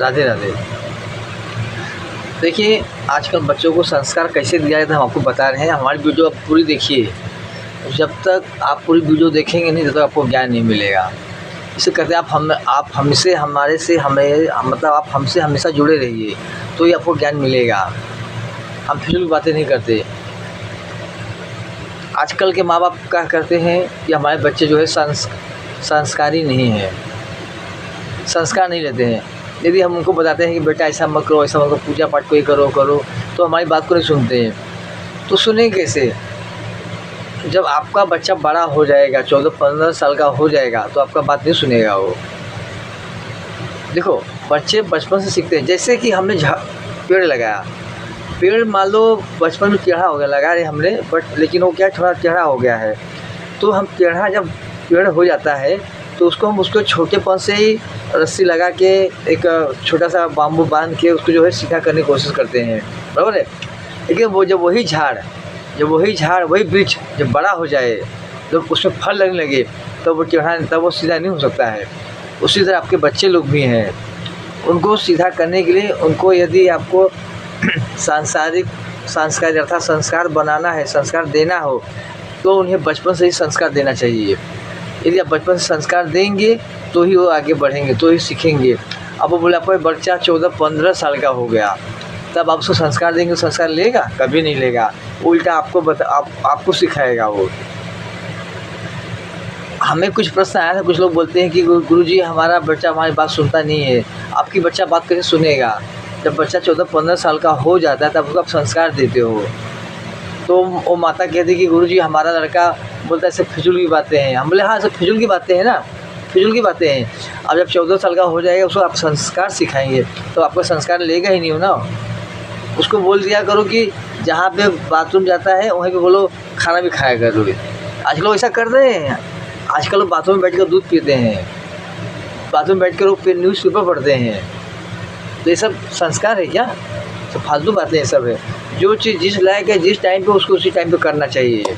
राधे राधे। देखिए, आजकल बच्चों को संस्कार कैसे दिया जाता है हम आपको बता रहे हैं। हमारी वीडियो आप पूरी देखिए। जब तक आप पूरी वीडियो देखेंगे नहीं तब तक आपको ज्ञान नहीं मिलेगा। इसे कहते हैं आप हमसे हमारे से हमें मतलब आप हमसे हमेशा जुड़े रहिए तो ही आपको ज्ञान मिलेगा। हम फिजूल की बातें नहीं करते। आजकल के माँ बाप क्या करते हैं कि हमारे बच्चे जो है संस्कारी नहीं हैं, संस्कार नहीं लेते हैं। यदि हम उनको बताते हैं कि बेटा ऐसा मत करो, ऐसा मत करो, पूजा पाठ कोई करो तो हमारी बात को नहीं सुनते हैं। तो सुनेंगे कैसे? जब आपका बच्चा बड़ा हो जाएगा, 14-15 साल का हो जाएगा, तो आपका बात नहीं सुनेगा वो। देखो, बच्चे बचपन से सीखते हैं। जैसे कि हमने पेड़ लगाया, पेड़ मान लो बचपन में टेढ़ा हो गया, लगा रहे हमने, बट लेकिन वो क्या थोड़ा टेढ़ा हो गया है। तो हम टेढ़ा जब पेड़ हो जाता है तो उसको हम उसको छोटेपन से ही रस्सी लगा के एक छोटा सा बाम्बू बांध के उसको जो है सीधा करने की कोशिश करते हैं, बराबर है। लेकिन वो जब वही झाड़ वही वृक्ष जब बड़ा हो जाए, जब उसमें फल लगने लगे, तब वो टेढ़ा तब वो सीधा नहीं हो सकता है। उसी तरह आपके बच्चे लोग भी हैं, उनको सीधा करने के लिए उनको यदि आपको संस्कार अर्थात संस्कार बनाना है, संस्कार देना हो, तो उन्हें बचपन से ही संस्कार देना चाहिए। यदि आप बचपन से संस्कार देंगे तो ही वो आगे बढ़ेंगे, तो ही सीखेंगे। अब वो बोले आपका बच्चा 14-15 साल का हो गया, तब आप उसको संस्कार देंगे, संस्कार लेगा? कभी नहीं लेगा। उल्टा आपको सिखाएगा वो। हमें कुछ प्रश्न आया था, कुछ लोग बोलते हैं कि गुरुजी हमारा बच्चा हमारी बात सुनता नहीं है। आपकी बच्चा बात कैसे सुनेगा? जब बच्चा 14-15 साल का हो जाता है तब उसको आप संस्कार देते हो। तो वो माता कहती कि गुरुजी हमारा लड़का बोलता है ऐसे फिजूल की बातें हैं। हम बोले हाँ, सब फिजूल की बातें हैं ना, फिजूल की बातें हैं। अब जब 14 साल का हो जाएगा उसको आप संस्कार सिखाएंगे तो आपका संस्कार लेगा ही नहीं हो ना। उसको बोल दिया करो कि जहाँ पे बाथरूम जाता है वहीं पे बोलो खाना भी खाया करोगे। आजकल लोग ऐसा कर रहे हैं। आजकल लोग बाथरूम में बैठ कर दूध पीते हैं, बाथरूम में बैठ कर लोग न्यूज़पेपर पढ़ते हैं। तो ये सब संस्कार है क्या? तो फालतू बातें ये सब है। जो चीज़ जिस लायक है, जिस टाइम पे उसको उसी टाइम पे करना चाहिए।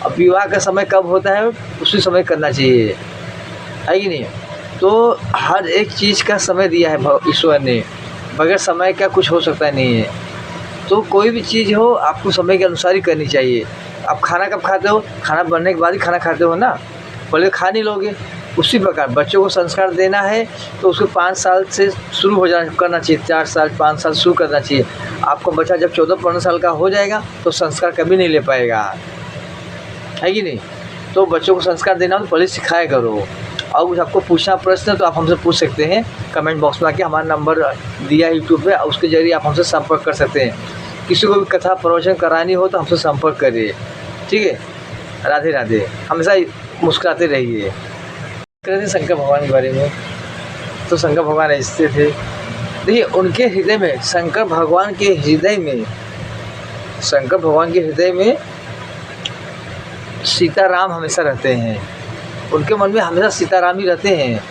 अब विवाह का समय कब होता है उसी समय करना चाहिए, है कि नहीं? तो हर एक चीज़ का समय दिया है ईश्वर ने, बगैर समय का कुछ हो सकता नहीं है। तो कोई भी चीज़ हो आपको समय के अनुसार ही करनी चाहिए। आप खाना कब खाते हो? खाना बनने के बाद ही खाना खाते हो ना, पहले खा नहीं लोगे। उसी प्रकार बच्चों को संस्कार देना है तो उसको 5 साल से शुरू करना चाहिए, 4 साल 5 साल शुरू करना चाहिए। आपका बच्चा जब 14-15 साल का हो जाएगा तो संस्कार कभी नहीं ले पाएगा, है कि नहीं? तो बच्चों को संस्कार देना तो पहले सिखाया करो। और कुछ आपको पूछना प्रश्न तो आप हमसे पूछ सकते हैं कमेंट बॉक्स में आके। हमारा नंबर दिया है यूट्यूब पे, उसके जरिए आप हमसे संपर्क कर सकते हैं। किसी को भी कथा प्रवचन करानी हो तो हमसे संपर्क करिए, ठीक है। राधे राधे। हमेशा मुस्कुराते रहिए। कहते शंकर भगवान के बारे में, तो शंकर भगवान ऐसे थे। देखिए, उनके हृदय में शंकर भगवान के हृदय में सीताराम हमेशा रहते हैं। उनके मन में हमेशा सीताराम ही रहते हैं।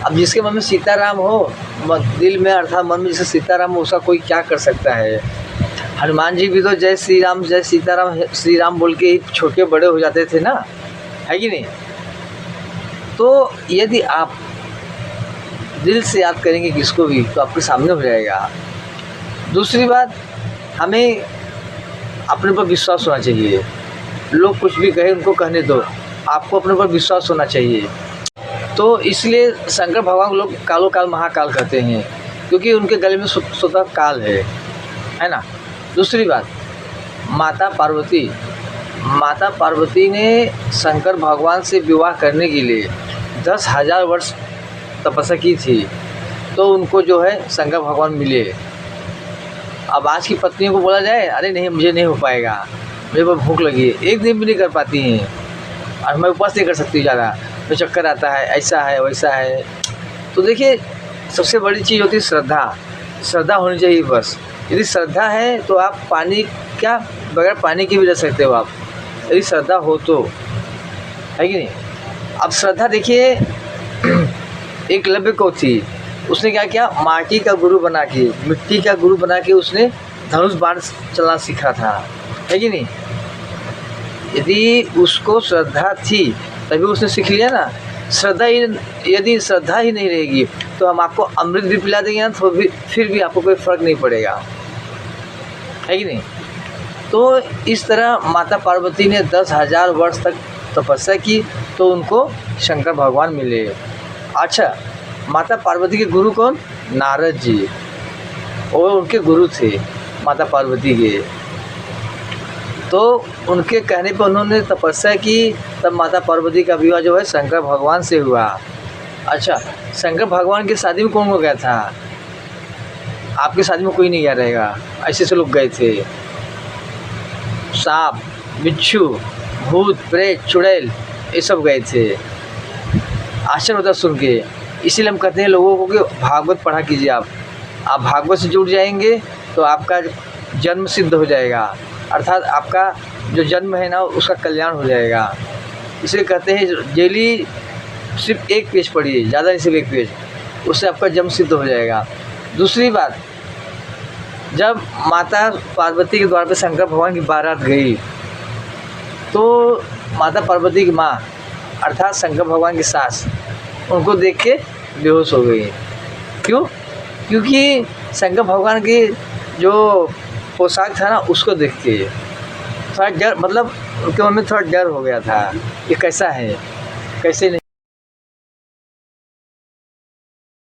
अब जिसके मन में सीताराम हो, दिल में अर्थात मन में जिसे सीताराम हो, उसका कोई क्या कर सकता है? हनुमान जी भी तो जय श्री राम जय सीताराम श्री राम बोल के छोटे बड़े हो जाते थे ना, है कि नहीं? तो यदि आप दिल से याद करेंगे किसको भी तो आपके सामने हो जाएगा। दूसरी बात, हमें अपने पर विश्वास होना चाहिए। लोग कुछ भी कहे उनको कहने दो, आपको अपने पर विश्वास होना चाहिए। तो इसलिए शंकर भगवान को लोग कालो काल महाकाल कहते हैं, क्योंकि उनके गले में स्वतः काल है ना। दूसरी बात, माता पार्वती ने शंकर भगवान से विवाह करने के लिए 10,000 वर्ष तपस्या की थी, तो उनको जो है शंकर भगवान मिले। अब आज की पत्नियों को बोला जाए अरे नहीं मुझे नहीं हो पाएगा, मुझे बहुत भूख लगी है, एक दिन भी नहीं कर पाती हैं, और मैं उपवास नहीं कर सकती ज़्यादा, मुझे चक्कर आता है, ऐसा है वैसा है। तो देखिए, सबसे बड़ी चीज़ होती है श्रद्धा होनी चाहिए बस। यदि श्रद्धा है तो आप बगैर पानी के भी रह सकते हो आप, यदि श्रद्धा हो तो, है कि नहीं? अब श्रद्धा देखिए, एकलव्य को थी, उसने क्या किया, मिट्टी का गुरु बना के उसने धनुष बाण चलना सीखा था, है कि नहीं? यदि उसको श्रद्धा थी तभी उसने सीख लिया ना। श्रद्धा ही, यदि श्रद्धा ही नहीं रहेगी तो हम आपको अमृत भी पिला देंगे ना तो भी फिर भी आपको कोई फ़र्क नहीं पड़ेगा, है कि नहीं। तो इस तरह माता पार्वती ने 10,000 वर्ष तक तपस्या की तो उनको शंकर भगवान मिले। अच्छा, माता पार्वती के गुरु कौन? नारद जी, वो उनके गुरु थे माता पार्वती के। तो उनके कहने पर उन्होंने तपस्या की, तब माता पार्वती का विवाह जो है शंकर भगवान से हुआ। अच्छा, शंकर भगवान की शादी में कौन हो गया था? आपकी शादी में कोई नहीं गया रहेगा, ऐसे ऐसे लोग गए थे। सांप, बिच्छू, भूत, प्रेत, चुड़ैल, ये सब गए थे। आश्चर्य होता सुन के। इसीलिए हम कहते हैं लोगों को कि भागवत पढ़ा कीजिए। आप भागवत से जुड़ जाएंगे तो आपका जन्म सिद्ध हो जाएगा, अर्थात आपका जो जन्म है ना उसका कल्याण हो जाएगा। इसलिए कहते हैं डेली सिर्फ एक पेज पढ़िए, ज़्यादा नहीं, सिर्फ एक पेज, उससे आपका जन्म सिद्ध हो जाएगा। दूसरी बात, जब माता पार्वती के द्वार पे शंकर भगवान की बारात गई तो माता पार्वती की माँ अर्थात शंकर भगवान की सास उनको देख के बेहोश हो गई। क्यों? क्योंकि शंकर भगवान की जो पोशाक था ना उसको देख के थोड़ा डर, मतलब उनके मन में थोड़ा डर हो गया था, ये कैसा है कैसे नहीं।